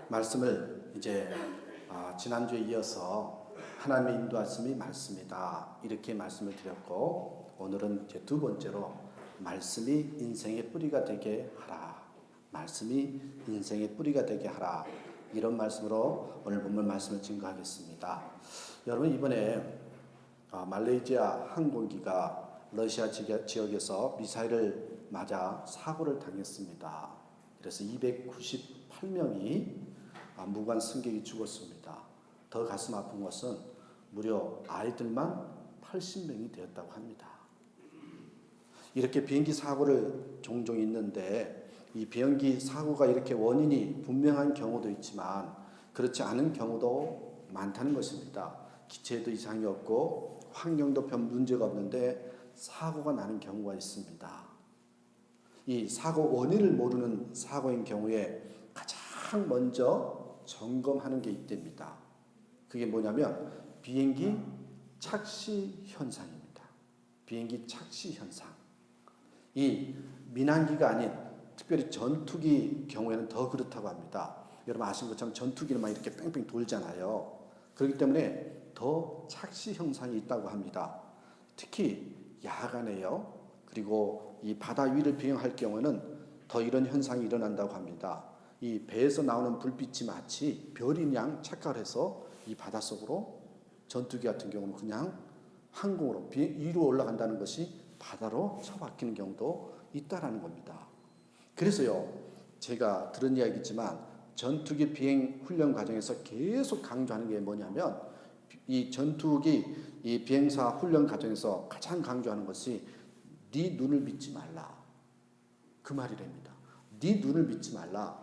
말씀을 이제 지난주에 이어서 하나님의 인도하심이 말씀이다 이렇게 말씀을 드렸고, 오늘은 이제 두 번째로 말씀이 인생의 뿌리가 되게 하라, 말씀이 인생의 뿌리가 되게 하라, 이런 말씀으로 오늘 본문 말씀을 증거하겠습니다. 여러분, 이번에 말레이시아 항공기가 러시아 지역에서 미사일을 맞아 사고를 당했습니다. 그래서 298명이 무관 승객이 죽었습니다. 더 가슴 아픈 것은 무려 아이들만 80명이 되었다고 합니다. 이렇게 비행기 사고를 종종 있는데, 이 비행기 사고가 이렇게 원인이 분명한 경우도 있지만 그렇지 않은 경우도 많다는 것입니다. 기체에도 이상이 없고 환경도 별 문제가 없는데 사고가 나는 경우가 있습니다. 이 사고 원인을 모르는 사고인 경우에 가장 먼저 점검하는 게 있답니다. 그게 뭐냐면 비행기 착시 현상입니다. 비행기 착시 현상. 이 민항기가 아닌 특별히 전투기 경우에는 더 그렇다고 합니다. 여러분 아시는 것처럼 전투기는 막 이렇게 뺑뺑 돌잖아요. 그렇기 때문에 더 착시 현상이 있다고 합니다. 특히 야간에요. 그리고 이 바다 위를 비행할 경우에는 더 이런 현상이 일어난다고 합니다. 이 배에서 나오는 불빛이 마치 별인 양 착각해서 이 바닷속으로, 전투기 같은 경우는 그냥 항공으로 위로 올라간다는 것이 바다로 처박히는 경우도 있다라는 겁니다. 그래서요, 제가 들은 이야기지만 전투기 비행 훈련 과정에서 계속 강조하는 게 뭐냐면, 이 전투기 이 비행사 훈련 과정에서 가장 강조하는 것이 네 눈을 믿지 말라, 그 말이랍니다. 네 눈을 믿지 말라,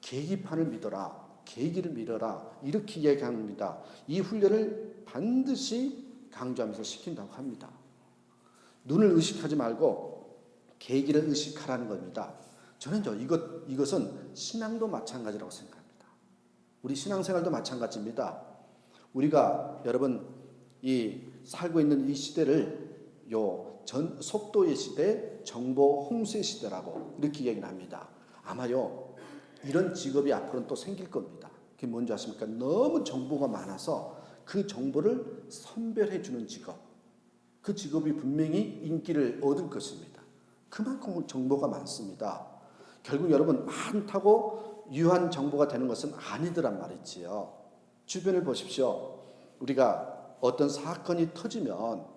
계기판을 믿어라, 계기를 믿어라, 이렇게 이야기합니다. 이 훈련을 반드시 강조하면서 시킨다고 합니다. 눈을 의식하지 말고 계기를 의식하라는 겁니다. 저는 이것은 신앙도 마찬가지라고 생각합니다. 우리 신앙생활도 마찬가지입니다. 우리가 여러분 이 살고 있는 이 시대를 속도의 시대, 정보 홍수의 시대라고 이렇게 얘기를 합니다. 아마요 이런 직업이 앞으로는 또 생길 겁니다. 그게 뭔지 아십니까? 너무 정보가 많아서 그 정보를 선별해 주는 직업, 그 직업이 분명히 인기를 얻을 것입니다. 그만큼 정보가 많습니다. 결국 여러분 많다고 유한 정보가 되는 것은 아니더란 말이지요. 주변을 보십시오. 우리가 어떤 사건이 터지면요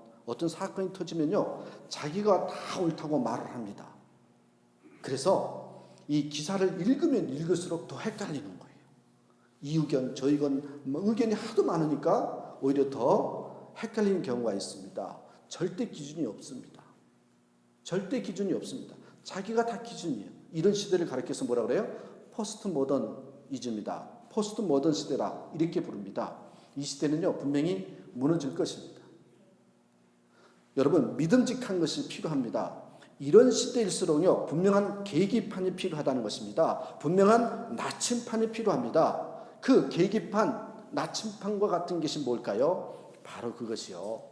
자기가 다 옳다고 말을 합니다. 그래서 이 기사를 읽으면 읽을수록 더 헷갈리는 거예요. 이 의견 저 의견 의견이 하도 많으니까 오히려 더 헷갈리는 경우가 있습니다. 절대 기준이 없습니다. 절대 기준이 없습니다. 자기가 다 기준이에요. 이런 시대를 가리켜서 뭐라 그래요? 포스트 모더니즘이다. 포스트 모던 시대라 이렇게 부릅니다. 이 시대는요 분명히 무너질 것입니다. 여러분 믿음직한 것이 필요합니다. 이런 시대일수록요 분명한 계기판이 필요하다는 것입니다. 분명한 나침판이 필요합니다. 그 계기판, 나침판과 같은 것이 뭘까요? 바로 그것이요,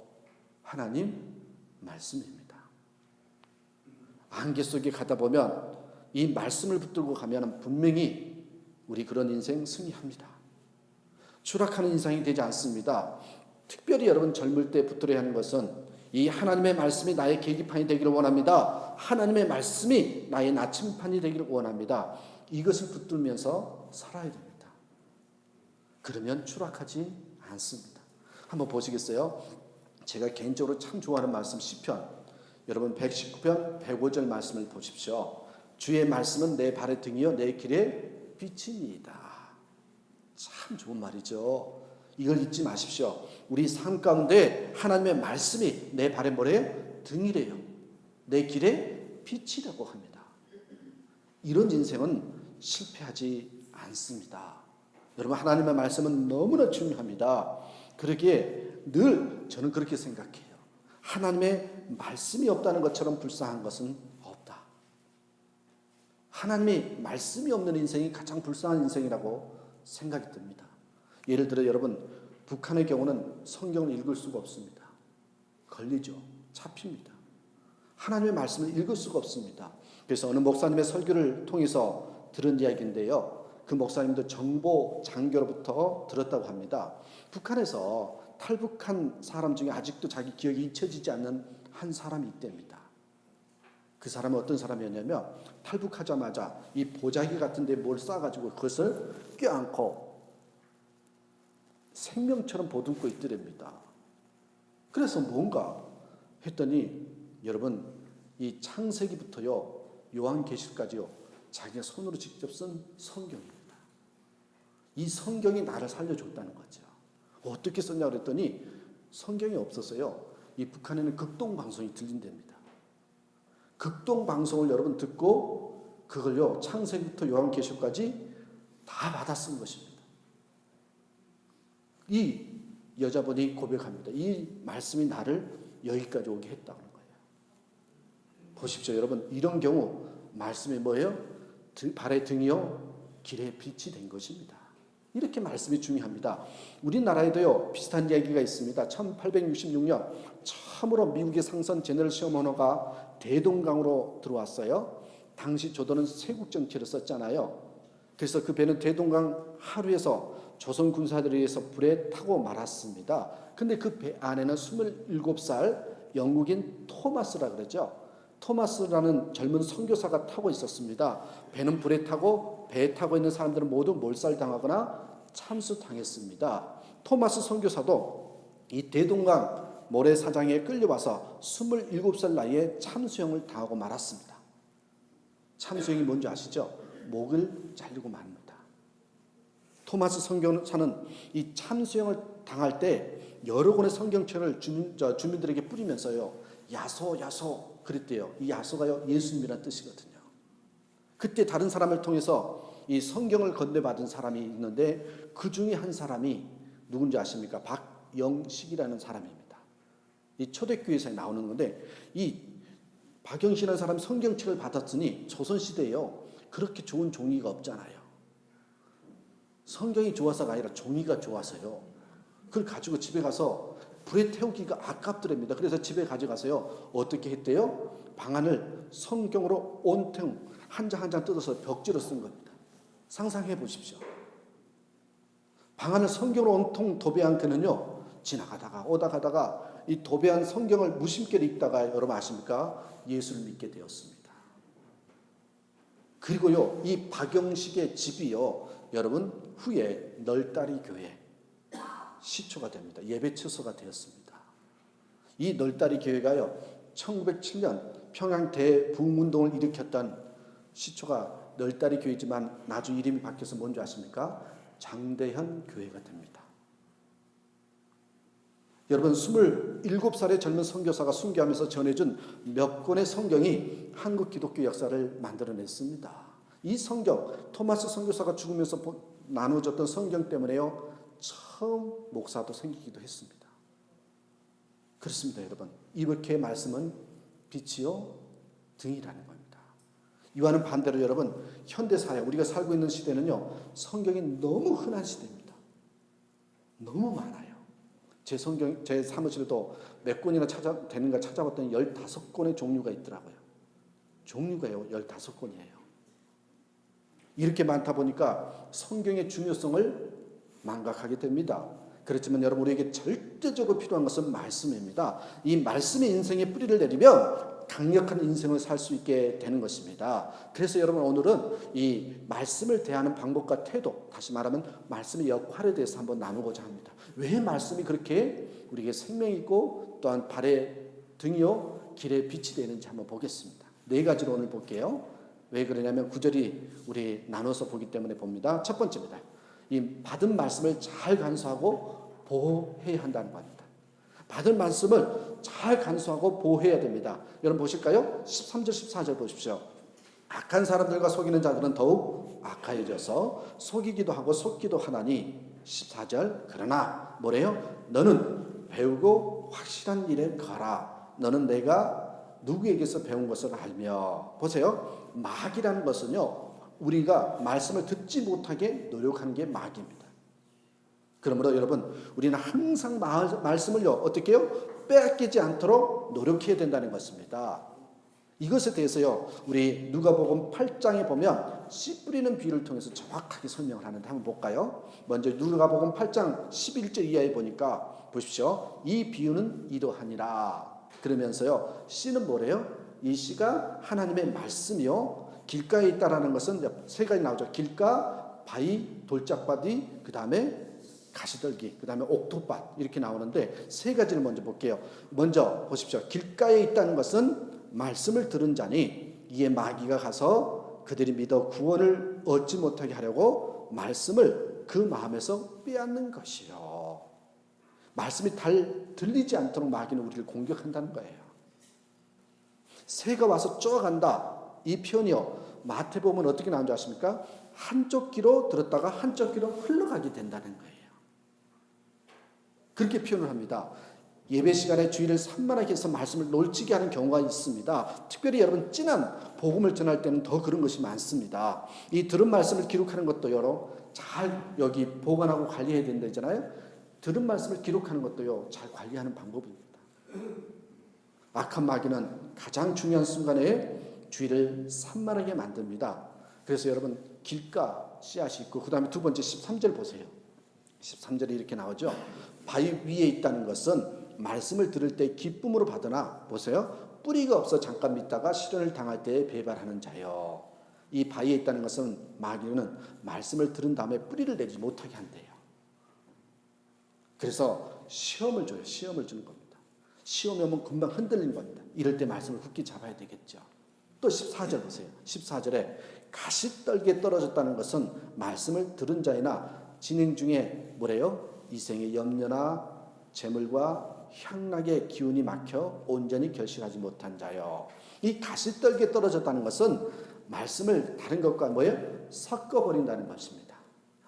하나님 말씀입니다. 안개 속에 가다 보면 이 말씀을 붙들고 가면 분명히 우리 그런 인생 승리합니다. 추락하는 인생이 되지 않습니다. 특별히 여러분 젊을 때 붙들어야 하는 것은 이 하나님의 말씀이 나의 계기판이 되기를 원합니다. 하나님의 말씀이 나의 나침판이 되기를 원합니다. 이것을 붙들면서 살아야 됩니다. 그러면 추락하지 않습니다. 한번 보시겠어요? 제가 개인적으로 참 좋아하는 말씀 시편, 여러분 119편 105절 말씀을 보십시오. 주의 말씀은 내 발의 등이요 내 길의 빛이니이다. 참 좋은 말이죠. 이걸 잊지 마십시오. 우리 삶 가운데 하나님의 말씀이 내 발의 뭐래요? 등이래요. 내 길의 빛이라고 합니다. 이런 인생은 실패하지 않습니다. 여러분 하나님의 말씀은 너무나 중요합니다. 그러기에 늘 저는 그렇게 생각해요. 하나님의 말씀이 없다는 것처럼 불쌍한 것은 없다. 하나님의 말씀이 없는 인생이 가장 불쌍한 인생이라고 생각이 듭니다. 예를 들어 여러분 북한의 경우는 성경을 읽을 수가 없습니다. 걸리죠. 잡힙니다. 하나님의 말씀을 읽을 수가 없습니다. 그래서 어느 목사님의 설교를 통해서 들은 이야기인데요. 그 목사님도 정보 장교로부터 들었다고 합니다. 북한에서 탈북한 사람 중에 아직도 자기 기억이 잊혀지지 않는 한 사람이 있답니다. 그 사람은 어떤 사람이었냐면 탈북하자마자 이 보자기 같은 데 뭘 싸가지고 그것을 껴안고 생명처럼 보듬고 있더랍니다. 그래서 뭔가 했더니 여러분 이 창세기부터요 요한계시까지요 자기가 손으로 직접 쓴 성경입니다. 이 성경이 나를 살려줬다는 거죠. 어떻게 썼냐 그랬더니 성경이 없어서요 이 북한에는 극동방송이 들린답니다. 극동방송을 여러분 듣고 그걸요 창세기부터 요한계시까지 다 받아 쓴 것입니다. 이 여자분이 고백합니다. 이 말씀이 나를 여기까지 오게 했다는 거예요. 보십시오 여러분, 이런 경우 말씀이 뭐예요? 발의 등이요 길의 빛이 된 것입니다. 이렇게 말씀이 중요합니다. 우리나라에도요 비슷한 이야기가 있습니다. 1866년 처음으로 미국의 상선 제너럴 셔먼호가 대동강으로 들어왔어요. 당시 조선은 세국 정치를 썼잖아요. 그래서 그 배는 대동강 하류에서 조선 군사들에 의해서 불에 타고 말았습니다. 근데 그 배 안에는 27살 영국인 토마스라 그러죠. 토마스라는 젊은 선교사가 타고 있었습니다. 배는 불에 타고 배에 타고 있는 사람들은 모두 몰살당하거나 참수당했습니다. 토마스 선교사도 이 대동강 모래사장에 끌려와서 27살 나이에 참수형을 당하고 말았습니다. 참수형이 뭔지 아시죠? 목을 잘리고 말입니다. 토마스 선교사는 이 참수형을 당할 때 여러 권의 성경책을 주민들에게 뿌리면서요 야소 야소 그랬대요. 이 야소가요 예수님이라는 뜻이거든요. 그때 다른 사람을 통해서 이 성경을 건네받은 사람이 있는데 그 중에 한 사람이 누군지 아십니까? 박영식이라는 사람입니다. 이 초대교회에서 나오는 건데 이 박영식이라는 사람이 성경책을 받았으니 조선시대에요 그렇게 좋은 종이가 없잖아요. 성경이 좋아서가 아니라 종이가 좋아서요. 그걸 가지고 집에 가서 불에 태우기가 아깝더랍니다. 그래서 집에 가져가서요 어떻게 했대요? 방안을 성경으로 온통 한 장 한 장 뜯어서 벽지로 쓴 겁니다. 상상해 보십시오. 방안을 성경으로 온통 도배한 그는요 지나가다가 오다 가다가 이 도배한 성경을 무심결에 읽다가 여러분 아십니까? 예수를 믿게 되었습니다. 그리고요 이 박영식의 집이요 여러분 후에 널다리 교회 시초가 됩니다. 예배처소가 되었습니다. 이 널다리 교회가요 1907년 평양 대부흥운동을 일으켰던 시초가 널다리 교회지만 나중에 이름이 바뀌어서 뭔지 아십니까? 장대현 교회가 됩니다. 여러분 27살의 젊은 선교사가 순교하면서 전해준 몇 권의 성경이 한국 기독교 역사를 만들어냈습니다. 이 성경 토마스 선교사가 죽으면서 나누어졌던 성경 때문에요 처음 목사도 생기기도 했습니다. 그렇습니다 여러분. 이렇게 말씀은 빛이요 등이라는 겁니다. 이와는 반대로 여러분 현대사회 우리가 살고 있는 시대는요 성경이 너무 흔한 시대입니다. 너무 많아요. 제 성경 제 사무실에도 몇 권이나 되는가 찾아봤더니 15권의 종류가 있더라고요. 종류가요 15권이에요. 이렇게 많다 보니까 성경의 중요성을 망각하게 됩니다. 그렇지만 여러분 우리에게 절대적으로 필요한 것은 말씀입니다. 이 말씀의 인생에 뿌리를 내리면 강력한 인생을 살 수 있게 되는 것입니다. 그래서 여러분 오늘은 이 말씀을 대하는 방법과 태도, 다시 말하면 말씀의 역할에 대해서 한번 나누고자 합니다. 왜 말씀이 그렇게 우리에게 생명이 있고 또한 발의 등이요 길의 빛이 되는지 한번 보겠습니다. 4가지로 오늘 볼게요. 왜 그러냐면 구절이 우리 나눠서 보기 때문에 봅니다. 첫 번째입니다. 이 받은 말씀을 잘 간수하고 보호해야 한다는 겁니다. 받은 말씀을 잘 간수하고 보호해야 됩니다. 여러분 보실까요? 13절 14절 보십시오. 악한 사람들과 속이는 자들은 더욱 악하여져서 속이기도 하고 속기도 하나니 14절 그러나 뭐래요? 너는 배우고 확실한 일에 가라. 너는 내가 누구에게서 배운 것을 알며. 보세요. 마귀라는 것은요 우리가 말씀을 듣지 못하게 노력하는 게 마귀입니다. 그러므로 여러분 우리는 항상 말씀을요 어떻게 해요? 뺏기지 않도록 노력해야 된다는 것입니다. 이것에 대해서요, 우리 누가복음 8장에 보면 씨 뿌리는 비유를 통해서 정확하게 설명을 하는데 한번 볼까요? 먼저 누가복음 8장 11절 이하에 보니까 보십시오. 이 비유는 이러하니라. 그러면서요, 씨는 뭐래요? 이 씨가 하나님의 말씀이요. 길가에 있다라는 것은 세 가지 나오죠. 길가, 바위, 돌짝바위, 그 다음에 가시떨기, 그 다음에 옥토밭 이렇게 나오는데 세 가지를 먼저 볼게요. 먼저 보십시오. 길가에 있다는 것은 말씀을 들은 자니 이에 마귀가 가서 그들이 믿어 구원을 얻지 못하게 하려고 말씀을 그 마음에서 빼앗는 것이요. 말씀이 잘 들리지 않도록 마귀는 우리를 공격한다는 거예요. 새가 와서 쪼아간다. 이 표현이요. 마태복음은 어떻게 나오는지 아십니까? 한쪽 귀로 들었다가 한쪽 귀로 흘러가게 된다는 거예요. 그렇게 표현을 합니다. 예배 시간에 주의를 산만하게 해서 말씀을 놀치게 하는 경우가 있습니다. 특별히 여러분 진한 복음을 전할 때는 더 그런 것이 많습니다. 이 들은 말씀을 기록하는 것도 잘 여기 보관하고 관리해야 된다잖아요. 들은 말씀을 기록하는 것도요, 잘 관리하는 방법입니다. 악한 마귀는 가장 중요한 순간에 주의를 산만하게 만듭니다. 그래서 여러분 길가 씨앗이 있고 그 다음에 두 번째 13절 보세요. 13절에 이렇게 나오죠. 바위 위에 있다는 것은 말씀을 들을 때 기쁨으로 받으나 보세요. 뿌리가 없어 잠깐 믿다가 시련을 당할 때에 배발하는 자요. 이 바위에 있다는 것은 마귀는 말씀을 들은 다음에 뿌리를 내지 못하게 한대요. 그래서 시험을 줘요. 시험을 주는 겁니다. 시험이 오면 금방 흔들리는 겁니다. 이럴 때 말씀을 굳게 잡아야 되겠죠. 또 14절 보세요. 14절에 가시떨기에 떨어졌다는 것은 말씀을 들은 자이나 진행 중에 뭐래요? 이생의 염려나 재물과 향락의 기운이 막혀 온전히 결실하지 못한 자요. 이 가시떨기에 떨어졌다는 것은 말씀을 다른 것과 뭐예요? 섞어버린다는 것입니다.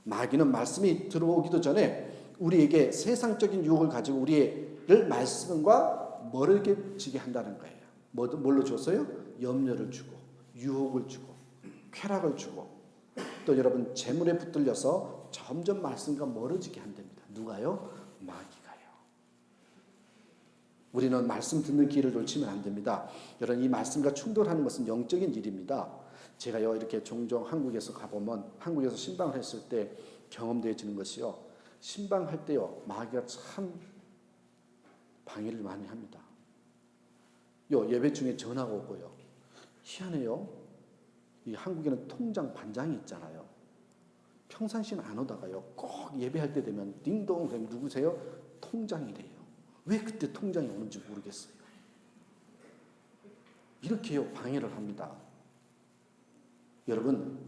마귀는 말씀이 들어오기도 전에 우리에게 세상적인 유혹을 가지고 우리를 말씀과 멀게 지게 한다는 거예요. 뭘로 줬어요? 염려를 주고 유혹을 주고 쾌락을 주고 또 여러분 재물에 붙들려서 점점 말씀과 멀어지게 한답니다. 누가요? 마귀가요. 우리는 말씀 듣는 기회를 놓치면 안 됩니다. 여러분 이 말씀과 충돌하는 것은 영적인 일입니다. 제가요 이렇게 종종 한국에서 가보면 한국에서 신방을 했을 때 경험되어지는 것이요. 신방할 때요 마귀가 참 방해를 많이 합니다. 예배 중에 전화가 오고요. 희한해요. 이 한국에는 통장 반장이 있잖아요. 평상시는 안 오다가요. 꼭 예배할 때 되면 딩동 그럼 누구세요? 통장이래요. 왜 그때 통장이 오는지 모르겠어요. 이렇게요 방해를 합니다. 여러분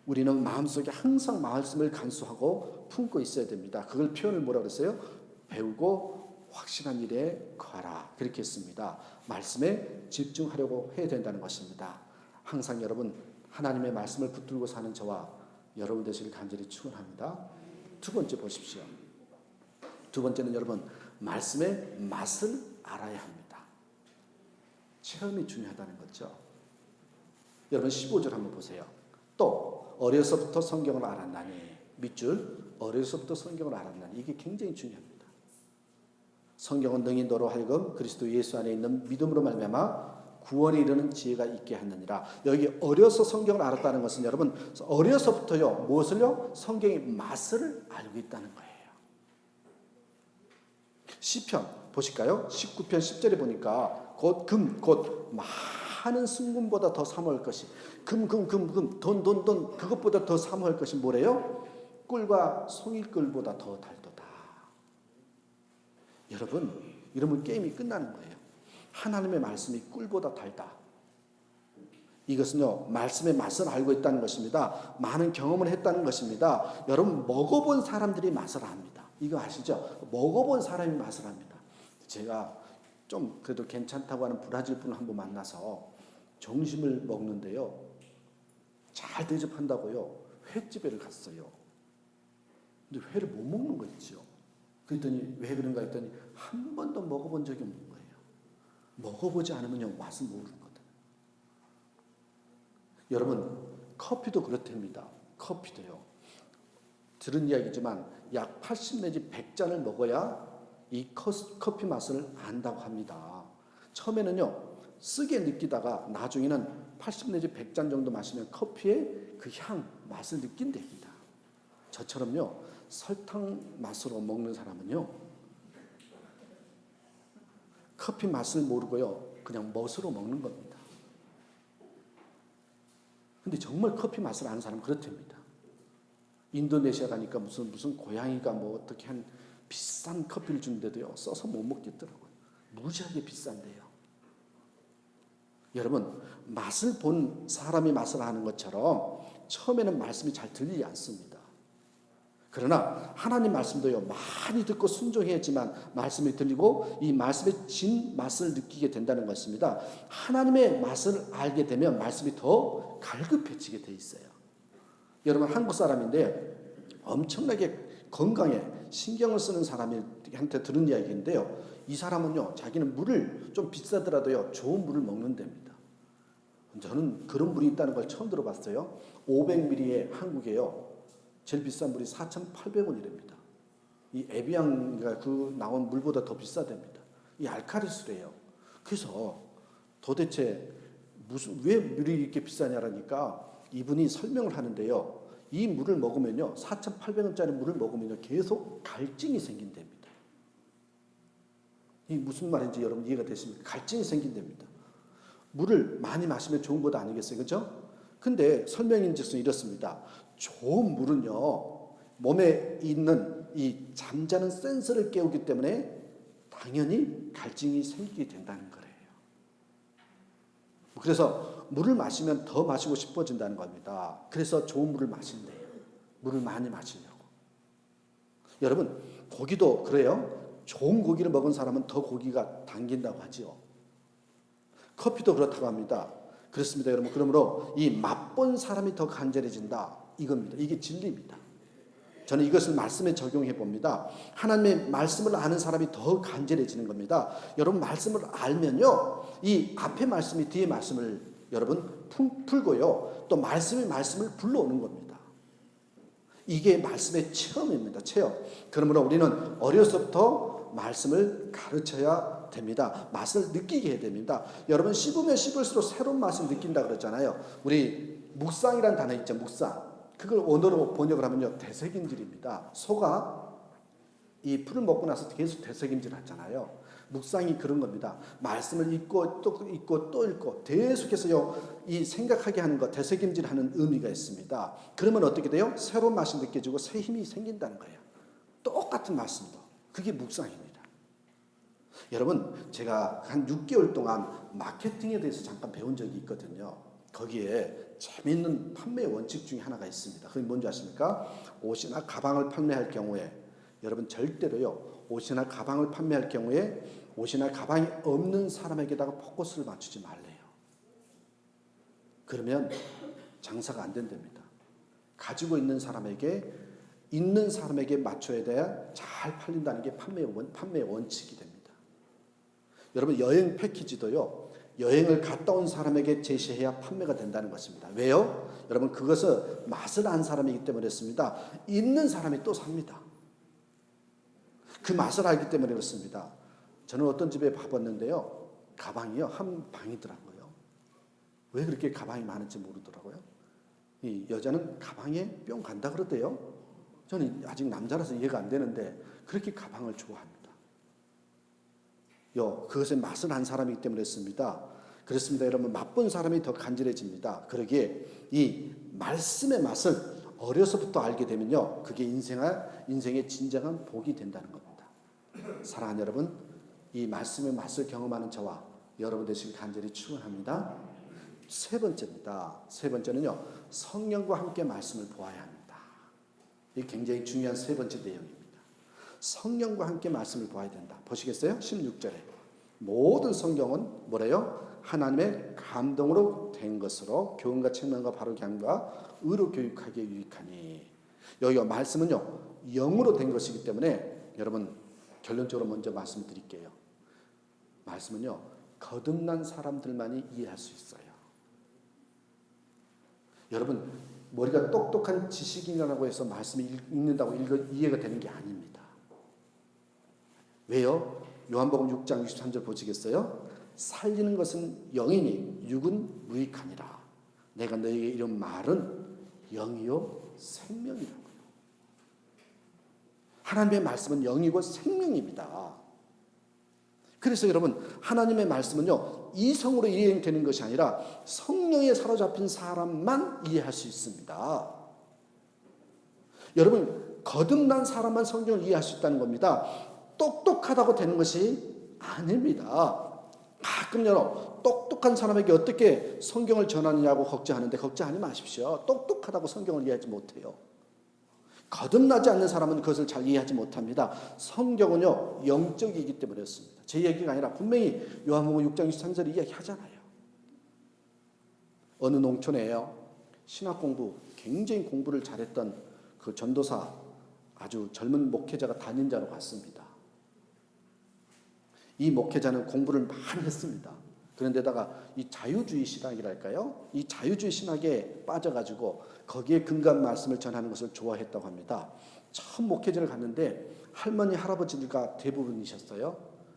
우리는 마음속에 항상 말씀을 간수하고 품고 있어야 됩니다. 그걸 표현을 뭐라고 그랬어요? 배우고 확실한 일에 거하라. 그렇게 했습니다. 말씀에 집중하려고 해야 된다는 것입니다. 항상 여러분 하나님의 말씀을 붙들고 사는 저와 여러분 되시길 간절히 축원합니다. 두 번째 보십시오. 두 번째는 여러분 말씀의 맛을 알아야 합니다. 체험이 중요하다는 거죠. 여러분 15절 한번 보세요. 또 어려서부터 성경을 알았나니 밑줄 어려서부터 성경을 알았나니 이게 굉장히 중요합니다. 성경은 능히 너로 하여금 그리스도 예수 안에 있는 믿음으로 말미암아 구원에 이르는 지혜가 있게 하느니라. 여기 어려서 성경을 알았다는 것은 여러분 어려서부터요 무엇을요? 성경의 맛을 알고 있다는 거예요. 시편 보실까요? 19편 10절에 보니까 곧 많은 순금보다 더 사모할 것이 금 돈 그것보다 더 사모할 것이 뭐래요? 꿀과 송이꿀보다 더 달도다. 여러분 게임이 끝나는 거예요. 하나님의 말씀이 꿀보다 달다. 이것은요 말씀의 맛을 알고 있다는 것입니다. 많은 경험을 했다는 것입니다. 여러분 먹어본 사람들이 맛을 압니다. 이거 아시죠? 먹어본 사람이 맛을 압니다. 제가 좀 그래도 괜찮다고 하는 브라질 분을 한번 만나서 점심을 먹는데요. 잘 대접한다고요. 횟집에를 갔어요. 근데 회를 못 먹는 거 있죠. 그랬더니 왜 그런가 했더니 한 번도 먹어본 적이 없는 거예요. 먹어보지 않으면요 맛을 모르는 거다. 여러분 커피도 그렇답니다. 커피도요. 들은 이야기지만 약 80 내지 100잔을 먹어야 이 커피 맛을 안다고 합니다. 처음에는요 쓰게 느끼다가 나중에는 80 내지 100잔 정도 마시면 커피의 그 향, 맛을 느낀답니다. 저처럼요, 설탕 맛으로 먹는 사람은요, 커피 맛을 모르고요, 그냥 멋으로 먹는 겁니다. 근데 정말 커피 맛을 아는 사람은 그렇답니다. 인도네시아 가니까 무슨 고양이가 뭐 어떻게 한 비싼 커피를 주는데도요, 써서 못 먹겠더라고요. 무지하게 비싼데요. 여러분, 맛을 본 사람이 맛을 아는 것처럼 처음에는 말씀이 잘 들리지 않습니다. 그러나 하나님 말씀도요, 많이 듣고 순종해야지만 말씀이 들리고 이 말씀의 진 맛을 느끼게 된다는 것입니다. 하나님의 맛을 알게 되면 말씀이 더 갈급해지게 돼 있어요. 여러분, 한국 사람인데 엄청나게 건강에 신경을 쓰는 사람한테 들은 이야기인데요, 이 사람은요, 자기는 물을 좀 비싸더라도요, 좋은 물을 먹는답니다. 저는 그런 물이 있다는 걸 처음 들어봤어요. 500ml에 한국에요, 제일 비싼 물이 4,800원이랍니다. 이 에비앙가 그 나온 물보다 더 비싸답니다. 이 알카리수래요. 그래서 도대체 왜 물이 이렇게 비싸냐라니까 이분이 설명을 하는데요, 이 물을 먹으면요, 4,800원짜리 물을 먹으면요, 계속 갈증이 생긴답니다. 이 무슨 말인지 여러분 이해가 되십니까? 갈증이 생긴답니다. 물을 많이 마시면 좋은 것 아니겠어요, 그렇죠? 근데 설명인즉슨 이렇습니다. 좋은 물은요, 몸에 있는 이 잠자는 센서를 깨우기 때문에 당연히 갈증이 생기게 된다는 거예요. 그래서 물을 마시면 더 마시고 싶어진다는 겁니다. 그래서 좋은 물을 마신대요. 물을 많이 마시려고. 여러분, 고기도 그래요. 좋은 고기를 먹은 사람은 더 고기가 당긴다고 하지요. 커피도 그렇다고 합니다. 그렇습니다, 여러분. 그러므로 이 맛본 사람이 더 간절해진다, 이겁니다. 이게 진리입니다. 저는 이것을 말씀에 적용해 봅니다. 하나님의 말씀을 아는 사람이 더 간절해지는 겁니다. 여러분, 말씀을 알면요, 이 앞에 말씀이 뒤에 말씀을 여러분 풀고요, 또 말씀을 불러오는 겁니다. 이게 말씀의 체험입니다. 체험. 그러므로 우리는 어려서부터 말씀을 가르쳐야 됩니다. 맛을 느끼게 해야 됩니다. 여러분, 씹으면 씹을수록 새로운 맛을 느낀다 그랬잖아요. 우리 묵상이라는 단어 있죠. 묵상. 그걸 언어로 번역을 하면요, 되새김질입니다. 소가 이 풀을 먹고 나서 계속 되새김질 하잖아요. 묵상이 그런 겁니다. 말씀을 읽고 또 읽고 또 읽고 계속해서요, 이 생각하게 하는 것, 되새김질하는 의미가 있습니다. 그러면 어떻게 돼요? 새로운 맛이 느껴지고 새 힘이 생긴다는 거예요. 똑같은 말씀도. 그게 묵상입니다. 여러분, 제가 한 6개월 동안 마케팅에 대해서 잠깐 배운 적이 있거든요. 거기에 재미있는 판매 원칙 중에 하나가 있습니다. 그게 뭔지 아십니까? 옷이나 가방을 판매할 경우에 여러분, 절대로요, 옷이나 가방을 판매할 경우에 옷이나 가방이 없는 사람에게다가 포커스를 맞추지 말래요. 그러면 장사가 안 된답니다. 가지고 있는 사람에게 맞춰야 돼야 잘 팔린다는 게 판매의 원칙이 됩니다. 여러분, 여행 패키지도요, 여행을 갔다 온 사람에게 제시해야 판매가 된다는 것입니다. 왜요? 여러분, 그것은 맛을 안 사람이기 때문에 그렇습니다. 있는 사람이 또 삽니다. 그 맛을 알기 때문에 그렇습니다. 저는 어떤 집에 가봤는데요, 가방이요, 한 방이더라고요. 왜 그렇게 가방이 많은지 모르더라고요. 이 여자는 가방에 뿅 간다 그러대요. 저는 아직 남자라서 이해가 안 되는데 그렇게 가방을 좋아합니다. 그것의 맛을 안 사람이기 때문에 그렇습니다. 그렇습니다, 여러분. 맛본 사람이 더 간절해집니다. 그러기에 이 말씀의 맛을 어려서부터 알게 되면요, 그게 인생의 진정한 복이 된다는 겁니다. 사랑하는 여러분, 이 말씀의 맛을 경험하는 저와 여러분 되시길 간절히 축원합니다. 세 번째입니다. 세 번째는요, 성령과 함께 말씀을 보아야 합니다. 이게 굉장히 중요한 세 번째 내용입니다. 성령과 함께 말씀을 보아야 된다. 보시겠어요? 16절에 모든 성경은 뭐래요? 하나님의 감동으로 된 것으로 교훈과 책망과 바르게 함과 의로 교육하기에 유익하니. 여기 말씀은요, 영으로 된 것이기 때문에 여러분, 결론적으로 먼저 말씀드릴게요. 말씀은요, 거듭난 사람들만이 이해할 수 있어요. 여러분, 머리가 똑똑한 지식인이라고 해서 말씀을 읽는다고 이해가 되는 게 아닙니다. 왜요? 요한복음 6장 63절 보시겠어요? 살리는 것은 영이니 육은 무익하니라. 내가 너에게 이런 말은 영이요 생명이라고요. 하나님의 말씀은 영이고 생명입니다. 그래서 여러분, 하나님의 말씀은요, 이성으로 이해되는 것이 아니라 성령에 사로잡힌 사람만 이해할 수 있습니다. 여러분, 거듭난 사람만 성경을 이해할 수 있다는 겁니다. 똑똑하다고 되는 것이 아닙니다. 가끔 여러분, 똑똑한 사람에게 어떻게 성경을 전하느냐고 걱정하는데 걱정하지 마십시오. 똑똑하다고 성경을 이해하지 못해요. 거듭나지 않는 사람은 그것을 잘 이해하지 못합니다. 성경은요, 영적이기 때문에 그렇습니다. 제 얘기가 아니라 분명히 요한복음 6장 23절에 이야기하잖아요. 어느 농촌에요, 신학 공부, 굉장히 공부를 잘했던 그 전도사, 아주 젊은 목회자가 단임자로 갔습니다. 이 목회자는 공부를 많이 했습니다. 그런데다가 이 자유주의 신학이랄까요? 이 자유주의 신학에 빠져가지고 거기에 근간 말씀을 전하는 것을 좋아했다고 합니다. 처음 목회자를 갔는데 할머니, 할아버지가 대부분이셨어요.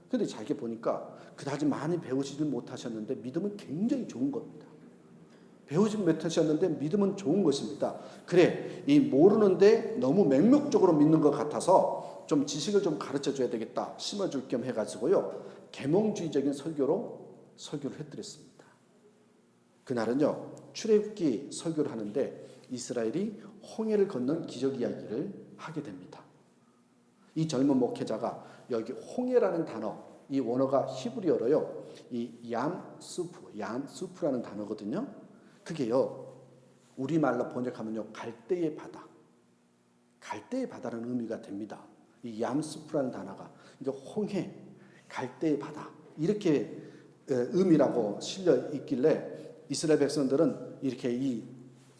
그런데 자기 보니까 그다지 많이 배우지는 못하셨는데 믿음은 굉장히 좋은 겁니다. 배우지 못하셨는데 믿음은 좋은 것입니다. 그래, 이 모르는데 너무 맹목적으로 믿는 것 같아서 좀 지식을 좀 가르쳐줘야 되겠다, 심어줄 겸 해가지고요, 계몽주의적인 설교를 해드렸습니다. 그날은요, 출애굽기 설교를 하는데 이스라엘이 홍해를 건넌 기적 이야기를 하게 됩니다. 이 젊은 목회자가 여기 홍해라는 단어, 이 원어가 히브리어로요, 이 얌수프라는 단어거든요. 그게요, 우리말로 번역하면요, 갈대의 바다, 갈대의 바다라는 의미가 됩니다. 이 얌수프라는 단어가, 그러니까 홍해, 갈대의 바다, 이렇게 의미라고 실려 있길래 이스라엘 백성들은 이렇게, 이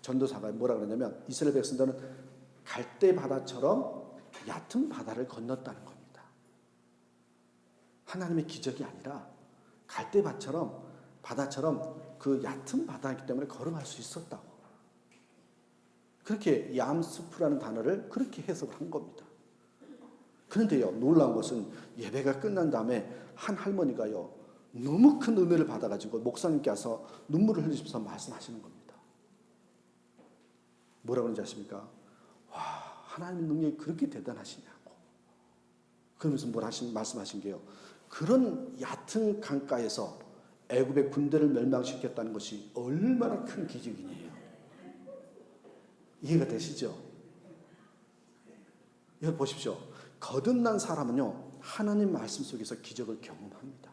전도사가 뭐라 그러냐면, 이스라엘 백성들은 갈대 바다처럼 얕은 바다를 건넜다는 겁니다. 하나님의 기적이 아니라 갈대 바다처럼 그 얕은 바다이기 때문에 걸어갈 수 있었다고. 그렇게 얌스프라는 단어를 그렇게 해석을 한 겁니다. 그런데요, 놀라운 것은 예배가 끝난 다음에 한 할머니가요, 너무 큰 은혜를 받아가지고 목사님께 와서 눈물을 흘리면서 말씀하시는 겁니다. 뭐라고 그러는지 아십니까? 와, 하나님의 능력이 그렇게 대단하시냐고. 그러면서 말씀하신 게요, 그런 얕은 강가에서 애굽의 군대를 멸망시켰다는 것이 얼마나 큰 기적이냐. 이해가 되시죠? 여기 보십시오. 거듭난 사람은요, 하나님 말씀 속에서 기적을 경험합니다.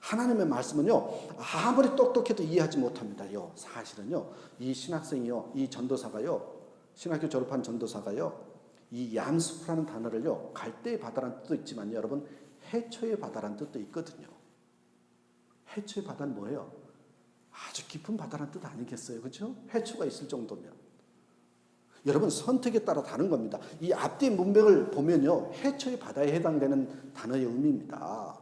하나님의 말씀은요, 아무리 똑똑해도 이해하지 못합니다요. 사실은요, 이 신학생이요, 이 전도사가요, 신학교 졸업한 전도사가요, 이 얌스프라는 단어를요, 갈대의 바다라는 뜻도 있지만 여러분, 해초의 바다라는 뜻도 있거든요. 해초의 바다는 뭐예요? 아주 깊은 바다라는 뜻 아니겠어요? 그렇죠? 해초가 있을 정도면. 여러분, 선택에 따라 다른 겁니다. 이 앞뒤 문맥을 보면요, 해초의 바다에 해당되는 단어의 의미입니다.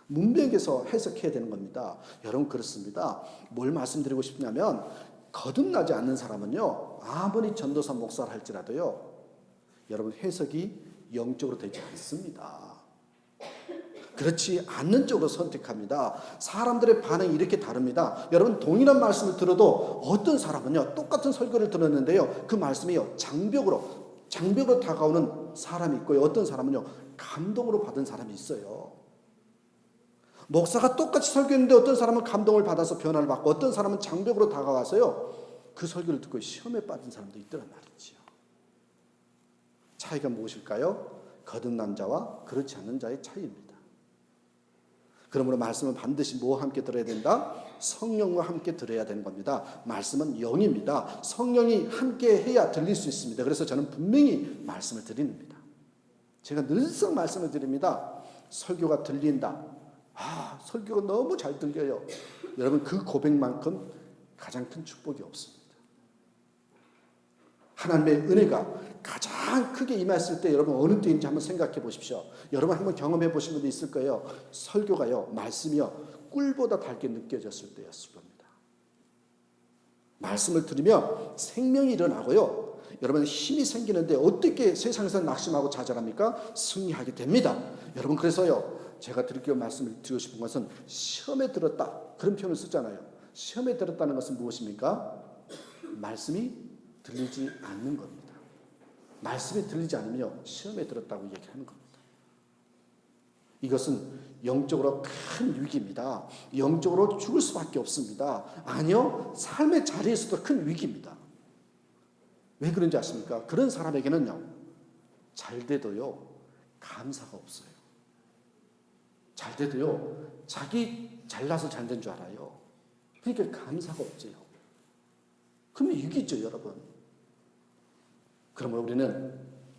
문맥에서 해석해야 되는 겁니다. 여러분, 그렇습니다. 뭘 말씀드리고 싶냐면, 거듭나지 않는 사람은요, 아무리 전도사 목사를 할지라도요, 여러분, 해석이 영적으로 되지 않습니다. 그렇지 않는 쪽으로 선택합니다. 사람들의 반응이 이렇게 다릅니다. 여러분, 동일한 말씀을 들어도 어떤 사람은요, 똑같은 설교를 들었는데요, 그 말씀이요, 장벽으로 다가오는 사람이 있고요, 어떤 사람은요, 감동으로 받은 사람이 있어요. 목사가 똑같이 설교했는데 어떤 사람은 감동을 받아서 변화를 받고, 어떤 사람은 장벽으로 다가와서요, 그 설교를 듣고 시험에 빠진 사람도 있더란 말이지요. 차이가 무엇일까요? 거듭난 자와 그렇지 않는 자의 차이입니다. 그러므로 말씀은 반드시 뭐와 함께 들어야 된다? 성령과 함께 들어야 되는 겁니다. 말씀은 영입니다. 성령이 함께 해야 들릴 수 있습니다. 그래서 저는 분명히 말씀을 드립니다. 제가 늘상 말씀을 드립니다. 설교가 들린다. 설교가 너무 잘 들려요. 여러분, 그 고백만큼 가장 큰 축복이 없습니다. 하나님의 은혜가 가장 크게 임했을 때 여러분 어느 때인지 한번 생각해 보십시오. 여러분 한번 경험해 보신 분도 있을 거예요. 설교가요, 말씀이요, 꿀보다 달게 느껴졌을 때였을 겁니다. 말씀을 들으면 생명이 일어나고요, 여러분 힘이 생기는데 어떻게 세상에서 낙심하고 좌절합니까? 승리하게 됩니다. 여러분, 그래서요, 제가 말씀을 드리고 싶은 것은 시험에 들었다. 그런 표현을 쓰잖아요. 시험에 들었다는 것은 무엇입니까? 말씀이 들리지 않는 겁니다. 말씀이 들리지 않으며 시험에 들었다고 얘기하는 겁니다. 이것은 영적으로 큰 위기입니다. 영적으로 죽을 수밖에 없습니다. 아니요, 삶의 자리에서도 큰 위기입니다. 왜 그런지 아십니까? 그런 사람에게는요, 잘 돼도요, 감사가 없어요. 잘 돼도요, 자기 잘나서 잘 된 줄 알아요. 그러니까 감사가 없어요. 그러면 위기죠, 여러분. 그러면 우리는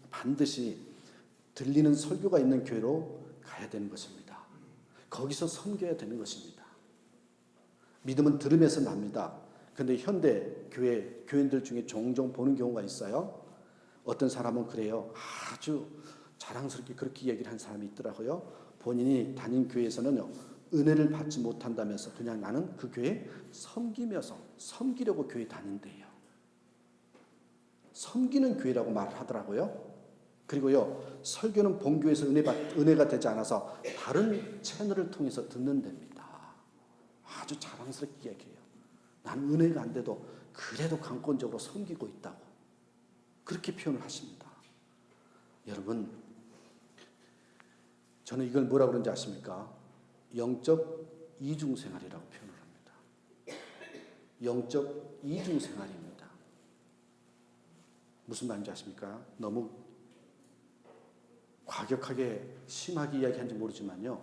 반드시 들리는 설교가 있는 교회로 가야 되는 것입니다. 거기서 섬겨야 되는 것입니다. 믿음은 들음에서 납니다. 그런데 현대 교인들 중에 종종 보는 경우가 있어요. 어떤 사람은 그래요. 아주 자랑스럽게 그렇게 얘기를 한 사람이 있더라고요. 본인이 다닌 교회에서는요, 은혜를 받지 못한다면서 그냥 나는 그 교회에 섬기려고 교회 다닌대요. 섬기는 교회라고 말을 하더라고요. 그리고요, 설교는 본교에서 은혜가 되지 않아서 다른 채널을 통해서 듣는답니다. 아주 자랑스럽게 얘기해요. 나는 은혜가 안 돼도 그래도 강권적으로 섬기고 있다고. 그렇게 표현을 하십니다. 여러분, 저는 이걸 뭐라고 그러는지 아십니까? 영적 이중생활이라고 표현을 합니다. 영적 이중생활입니다. 무슨 말인지 아십니까? 너무 과격하게 심하게 이야기하는지 모르지만요,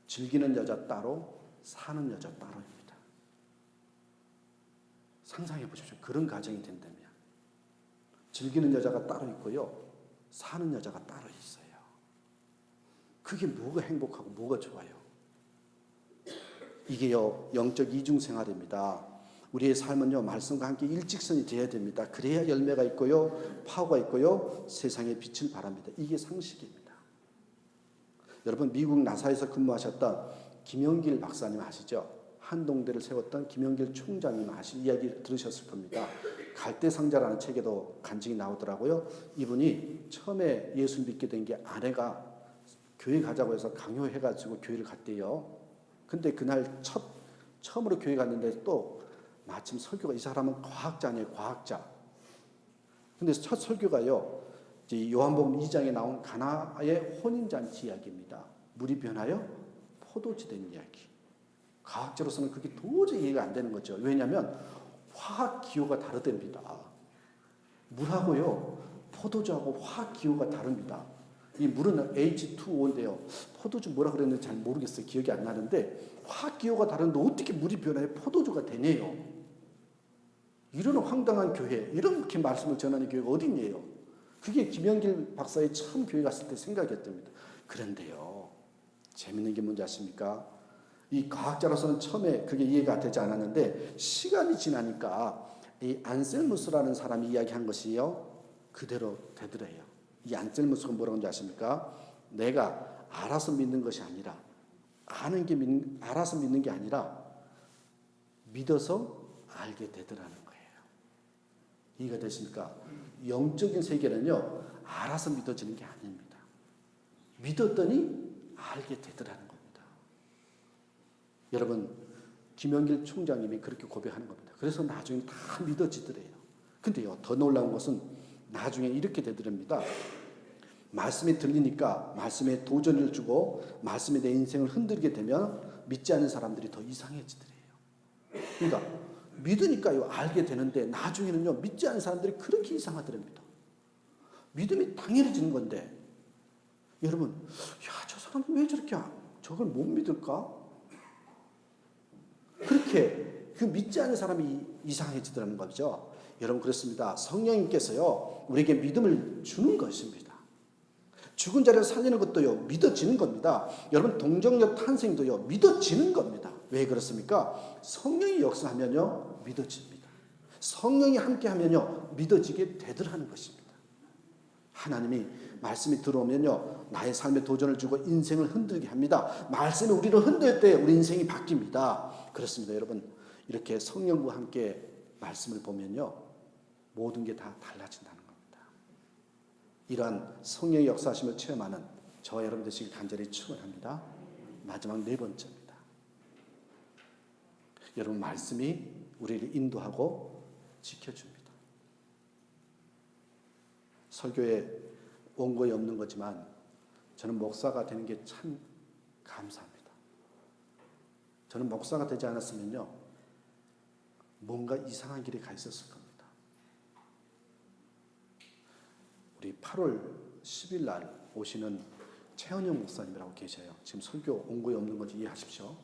즐기는 여자 따로 사는 여자 따로입니다. 상상해 보십시오. 그런 가정이 된다면 즐기는 여자가 따로 있고요, 사는 여자가 따로 있어요. 그게 뭐가 행복하고 뭐가 좋아요? 이게요, 영적 이중생활입니다. 우리의 삶은요, 말씀과 함께 일직선이 되어야 됩니다. 그래야 열매가 있고요, 파워가 있고요, 세상에 빛을 발합니다. 이게 상식입니다. 여러분, 미국 나사에서 근무하셨던 김영길 박사님 아시죠? 한동대를 세웠던 김영길 총장님 이야기 들으셨을 겁니다. 갈대상자라는 책에도 간증이 나오더라고요. 이분이 처음에 예수를 믿게 된 게 아내가 교회 가자고 해서 강요해가지고 교회를 갔대요. 근데 그날 처음으로 교회 갔는데 또 마침 설교가, 이 사람은 과학자네요, 과학자. 근데 첫 설교가요, 이제 요한복음 2장에 나온 가나의 혼인잔치 이야기입니다. 물이 변하여 포도주 된 이야기. 과학자로서는 그게 도저히 이해가 안 되는 거죠. 왜냐하면 화학 기호가 다르답니다. 물하고요, 포도주하고 화학 기호가 다릅니다. 이 물은 H2O인데요. 포도주 뭐라 그랬는지 잘 모르겠어요. 기억이 안 나는데 화학 기호가 다른데 어떻게 물이 변해 포도주가 되네요. 이런 황당한 교회, 이렇게 말씀을 전하는 교회가 어딨냐요. 그게 김영길 박사의 처음 교회 갔을 때 생각이었답니다. 그런데요, 재밌는 게 뭔지 아십니까? 이 과학자로서는 처음에 그게 이해가 되지 않았는데 시간이 지나니까 이 안셀무스라는 사람이 이야기한 것이요, 그대로 되더래요. 이 안셀무스가 뭐라고 하는지 아십니까? 내가 알아서 믿는 것이 아니라 알아서 믿는 게 아니라 믿어서 알게 되더라는 거예요. 이해가 되십니까? 영적인 세계는요, 알아서 믿어지는 게 아닙니다. 믿었더니 알게 되더라는 겁니다. 여러분, 김영길 총장님이 그렇게 고백하는 겁니다. 그래서 나중에 다 믿어지더래요. 근데요, 더 놀라운 것은 나중에 이렇게 되더랍니다. 말씀이 들리니까 말씀에 도전을 주고 말씀에 내 인생을 흔들게 되면 믿지 않는 사람들이 더 이상해지더래요. 그러니까 믿으니까요, 알게 되는데 나중에는요, 믿지 않는 사람들이 그렇게 이상하더랍니다. 믿음이 당연해지는 건데, 여러분, 야, 저 사람은 왜 저렇게 저걸 못 믿을까? 그렇게 그 믿지 않는 사람이 이상해지더라는 거죠. 여러분, 그렇습니다. 성령님께서요, 우리에게 믿음을 주는 것입니다. 죽은 자를 살리는 것도요, 믿어지는 겁니다. 여러분, 동정녀 탄생도요, 믿어지는 겁니다. 왜 그렇습니까? 성령이 역사하면요, 믿어집니다. 성령이 함께하면요, 믿어지게 되더라는 것입니다. 하나님이 말씀이 들어오면요, 나의 삶에 도전을 주고 인생을 흔들게 합니다. 말씀이 우리를 흔들 때 우리 인생이 바뀝니다. 그렇습니다. 여러분, 이렇게 성령과 함께 말씀을 보면요, 모든 게 다 달라진다는 겁니다. 이러한 성령의 역사하심을 체험하는 저와 여러분 되시길 간절히 축원합니다. 마지막 네 번째입니다. 여러분, 말씀이 우리를 인도하고 지켜줍니다. 설교에 원고에 없는 거지만 저는 목사가 되는 게 참 감사합니다. 저는 목사가 되지 않았으면요, 뭔가 이상한 길에 가 있었을 겁니다. 우리 8월 10일 날 오시는 최은영 목사님이라고 계셔요. 지금 설교 원고에 없는 건지 이해하십시오.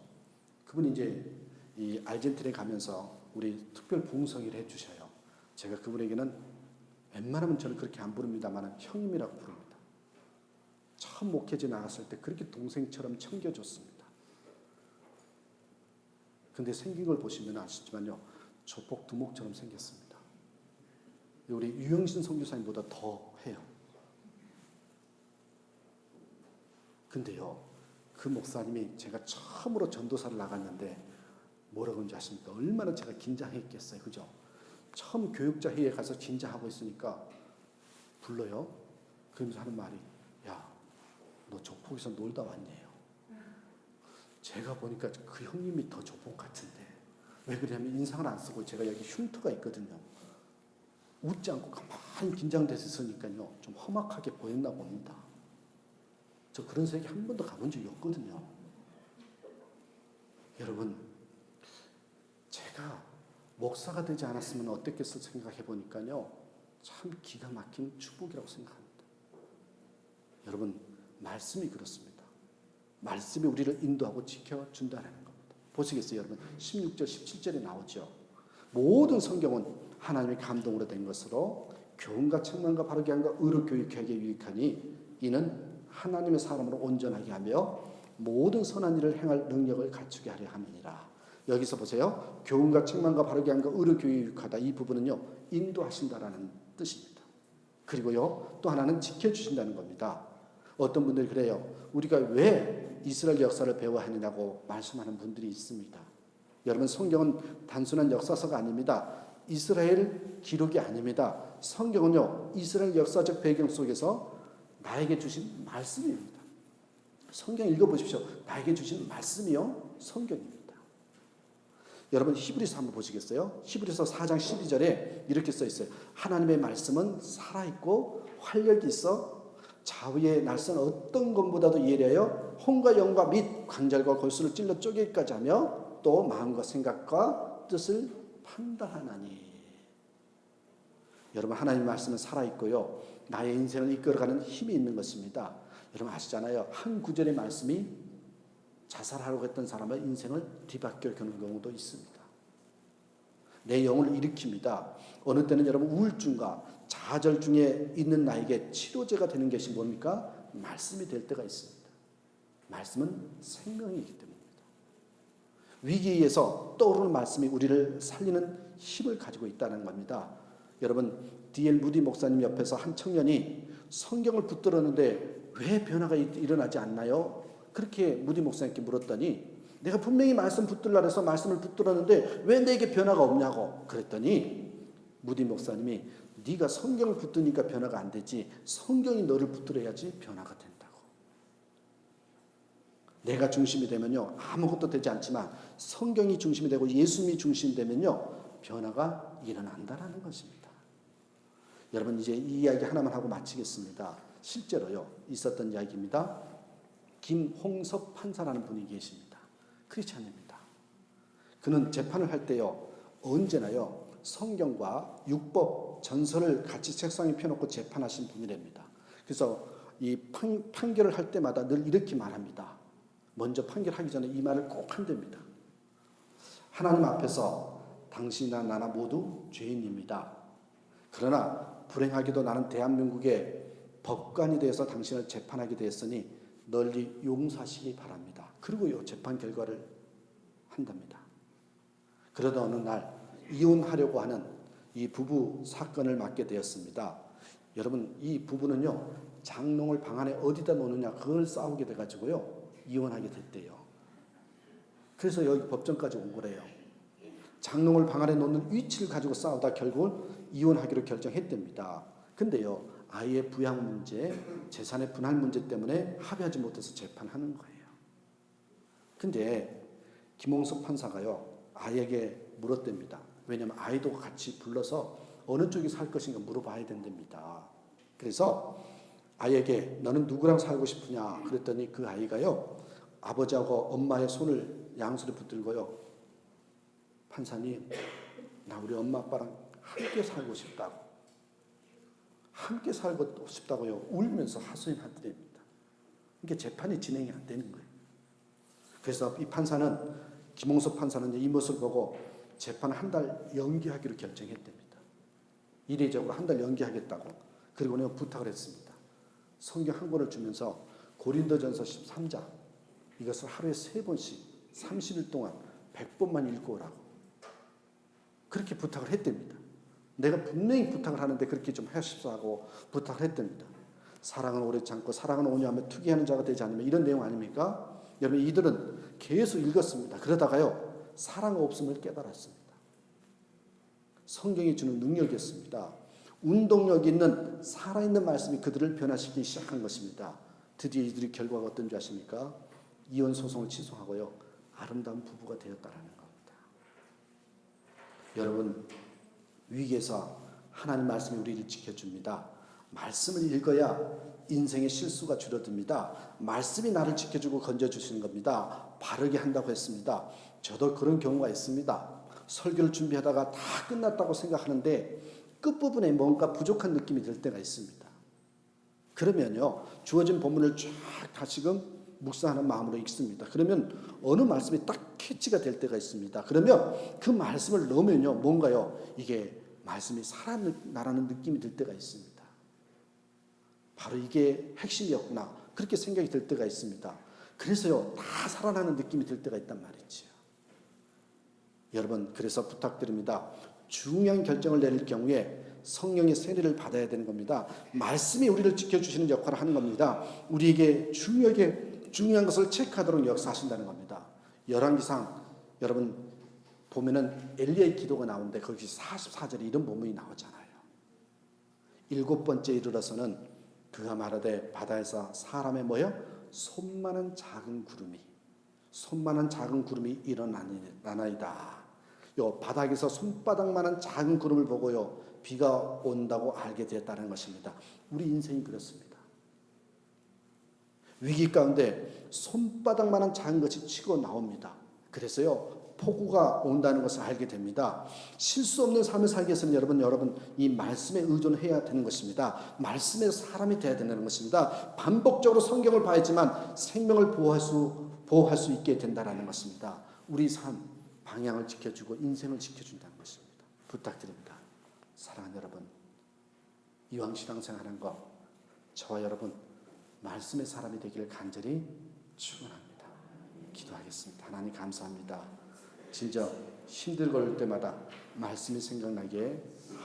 그분이 이제 이 아르헨티나에 가면서 우리 특별 부흥성회를 해주셔요. 제가 그분에게는 웬만하면 저는 그렇게 안 부릅니다만 형님이라고 부릅니다. 처음 목회지 나갔을 때 그렇게 동생처럼 챙겨줬습니다. 근데 생긴 걸 보시면 아시지만요, 조폭 두목처럼 생겼습니다. 우리 유영신 선교사님보다 더 해요. 근데요, 그 목사님이 제가 처음으로 전도사를 나갔는데 뭐라고 하는지 아십니까? 얼마나 제가 긴장했겠어요. 그죠? 처음 교육자 회의에 가서 긴장하고 있으니까 불러요. 그러면서 하는 말이, 야, 너 조폭에서 놀다 왔네요. 제가 보니까 그 형님이 더 조폭 같은데. 왜 그러냐면 인상을 안 쓰고 제가 여기 흉터가 있거든요. 웃지 않고 가만히 긴장돼서 있으니까요, 좀 험악하게 보였나 봅니다. 저 그런 세계 한 번도 가본 적이 없거든요. 여러분, 제가 목사가 되지 않았으면 어땠겠어 생각해 보니까요, 참 기가 막힌 축복이라고 생각합니다. 여러분, 말씀이 그렇습니다. 말씀이 우리를 인도하고 지켜준다는 겁니다. 보시겠어요, 여러분? 16절, 17절에 나오죠. 모든 성경은 하나님의 감동으로 된 것으로 교훈과 책망과 바르게 함과 의로 교육하기에 유익하니 이는 하나님의 사람으로 온전하게 하며 모든 선한 일을 행할 능력을 갖추게 하려 함이니라. 여기서 보세요. 교훈과 책망과 바르게 함과 의로 교육에 유익하다. 이 부분은요, 인도하신다라는 뜻입니다. 그리고요, 또 하나는 지켜주신다는 겁니다. 어떤 분들이 그래요. 우리가 왜 이스라엘 역사를 배워야 하느냐고 말씀하는 분들이 있습니다. 여러분, 성경은 단순한 역사서가 아닙니다. 이스라엘 기록이 아닙니다. 성경은요, 이스라엘 역사적 배경 속에서 나에게 주신 말씀입니다. 성경 읽어보십시오. 나에게 주신 말씀이요, 성경입니다. 여러분, 히브리서 한번 보시겠어요? 히브리서 4장 12절에 이렇게 써 있어요. 하나님의 말씀은 살아있고 활력이 있어 좌우의 날선 어떤 것보다도 예리하여 혼과 영과 및 관절과 골수를 찔러 쪼개기까지 하며 또 마음과 생각과 뜻을 판단하나니. 여러분, 하나님의 말씀은 살아있고요, 나의 인생을 이끌어가는 힘이 있는 것입니다. 여러분 아시잖아요. 한 구절의 말씀이 자살하려고 했던 사람의 인생을 뒤바뀌어 겨누는 경우도 있습니다. 내 영을 일으킵니다. 어느 때는 여러분 우울증과 좌절 중에 있는 나에게 치료제가 되는 것이 뭡니까? 말씀이 될 때가 있습니다. 말씀은 생명이기 때문입니다. 위기에서 떠오르는 말씀이 우리를 살리는 힘을 가지고 있다는 겁니다. 여러분, D.L. 무디 목사님 옆에서 한 청년이 성경을 붙들었는데 왜 변화가 일어나지 않나요? 그렇게 무디 목사님께 물었더니, 내가 분명히 말씀 붙들라 해서 말씀을 붙들었는데 왜 내게 변화가 없냐고 그랬더니 무디 목사님이, 네가 성경을 붙드니까 변화가 안 되지 성경이 너를 붙들어야지 변화가 된다고. 내가 중심이 되면요, 아무것도 되지 않지만 성경이 중심이 되고 예수님이 중심이 되면요, 변화가 일어난다라는 것입니다. 여러분, 이제 이 이야기 하나만 하고 마치겠습니다. 실제로요, 있었던 이야기입니다. 김홍섭 판사라는 분이 계십니다. 크리스찬입니다. 그는 재판을 할 때요, 언제나요, 성경과 율법, 전설을 같이 책상에 펴놓고 재판하신 분이랍니다. 그래서 이 판결을 할 때마다 늘 이렇게 말합니다. 먼저 판결하기 전에 이 말을 꼭 한답니다. 하나님 앞에서 당신이나 나나 모두 죄인입니다. 그러나 불행하게도 나는 대한민국의 법관이 되어서 당신을 재판하게 되었으니 널리 용서하시기 바랍니다. 그리고요, 재판 결과를 한답니다. 그러다 어느 날 이혼하려고 하는 이 부부 사건을 맡게 되었습니다. 여러분, 이 부부는요, 장롱을 방 안에 어디다 놓느냐 그걸 싸우게 돼가지고요, 이혼하게 됐대요. 그래서 여기 법정까지 온 거래요. 장롱을 방 안에 놓는 위치를 가지고 싸우다 결국은 이혼하기로 결정했답니다. 근데요, 아이의 부양 문제, 재산의 분할 문제 때문에 합의하지 못해서 재판하는 거예요. 근데 김홍석 판사가요, 아이에게 물었답니다. 왜냐하면 아이도 같이 불러서 어느 쪽이 살 것인가 물어봐야 된답니다. 그래서 아이에게 너는 누구랑 살고 싶으냐 그랬더니 그 아이가요, 아버지하고 엄마의 손을 양손에 붙들고요, 판사님, 나 우리 엄마 아빠랑 함께 살고 싶다고, 함께 살고 싶다고요 울면서 하소연하더랍니다. 이게 재판이 진행이 안 되는 거예요. 그래서 이 판사는, 김홍석 판사는 이 모습을 보고 재판 한 달 연기하기로 결정했답니다. 이례적으로 한 달 연기하겠다고. 그리고는 부탁을 했습니다. 성경 한 권을 주면서 고린도전서 13장 이것을 하루에 3번씩 30일 동안 100번만 읽고 오라고 그렇게 부탁을 했답니다. 내가 분명히 부탁을 하는데 그렇게 좀 하십시오 하고 부탁을 했답니다. 사랑은 오래 참고 사랑은 온유하며 투기하는 자가 되지 않으면, 이런 내용 아닙니까? 여러분, 이들은 계속 읽었습니다. 그러다가요, 사랑 없음을 깨달았습니다. 성경이 주는 능력이었습니다. 운동력 있는 살아있는 말씀이 그들을 변화시키기 시작한 것입니다. 드디어 이들의 결과가 어떤 줄 아십니까? 이혼 소송을 취소하고요, 아름다운 부부가 되었다라는 겁니다. 여러분, 위기에서 하나님 말씀이 우리를 지켜줍니다. 말씀을 읽어야 인생의 실수가 줄어듭니다. 말씀이 나를 지켜주고 건져주시는 겁니다. 바르게 한다고 했습니다. 저도 그런 경우가 있습니다. 설교를 준비하다가 다 끝났다고 생각하는데 끝부분에 뭔가 부족한 느낌이 들 때가 있습니다. 그러면요, 주어진 본문을 쫙 다시금 묵상하는 마음으로 읽습니다. 그러면 어느 말씀이 딱 캐치가 될 때가 있습니다. 그러면 그 말씀을 넣으면요, 뭔가요, 이게 말씀이 살아나라는 느낌이 들 때가 있습니다. 바로 이게 핵심이었구나, 그렇게 생각이 들 때가 있습니다. 그래서요, 다 살아나는 느낌이 들 때가 있단 말이지요. 여러분, 그래서 부탁드립니다. 중요한 결정을 내릴 경우에 성령의 세례를 받아야 되는 겁니다. 말씀이 우리를 지켜주시는 역할을 하는 겁니다. 우리에게 중요한 것을 체크하도록 역사하신다는 겁니다. 열왕기상 여러분 보면은 엘리야의 기도가 나오는데 거기 44절에 이런 본문이 나오잖아요. 7번째 이르러서는 그가 말하되 바다에서 사람의 뭐요? 손만한 작은 구름이 일어나나이다. 요 바닥에서 손바닥만한 작은 구름을 보고요, 비가 온다고 알게 되었다는 것입니다. 우리 인생이 그렇습니다. 위기 가운데 손바닥만한 작은 것이 치고 나옵니다. 그래서요, 폭우가 온다는 것을 알게 됩니다. 실수 없는 삶을 살기 위해서는 여러분 이 말씀에 의존해야 되는 것입니다. 말씀의 사람이 되어야 되는 것입니다. 반복적으로 성경을 봐야지만 생명을 보호할 수 있게 된다는 것입니다. 우리 삶 방향을 지켜주고 인생을 지켜준다는 것입니다. 부탁드립니다. 사랑하는 여러분, 이왕 신앙생활하는 것, 저와 여러분 말씀의 사람이 되기를 간절히 축원합니다. 기도하겠습니다. 하나님 감사합니다. 진짜 힘들고 올 때마다 말씀이 생각나게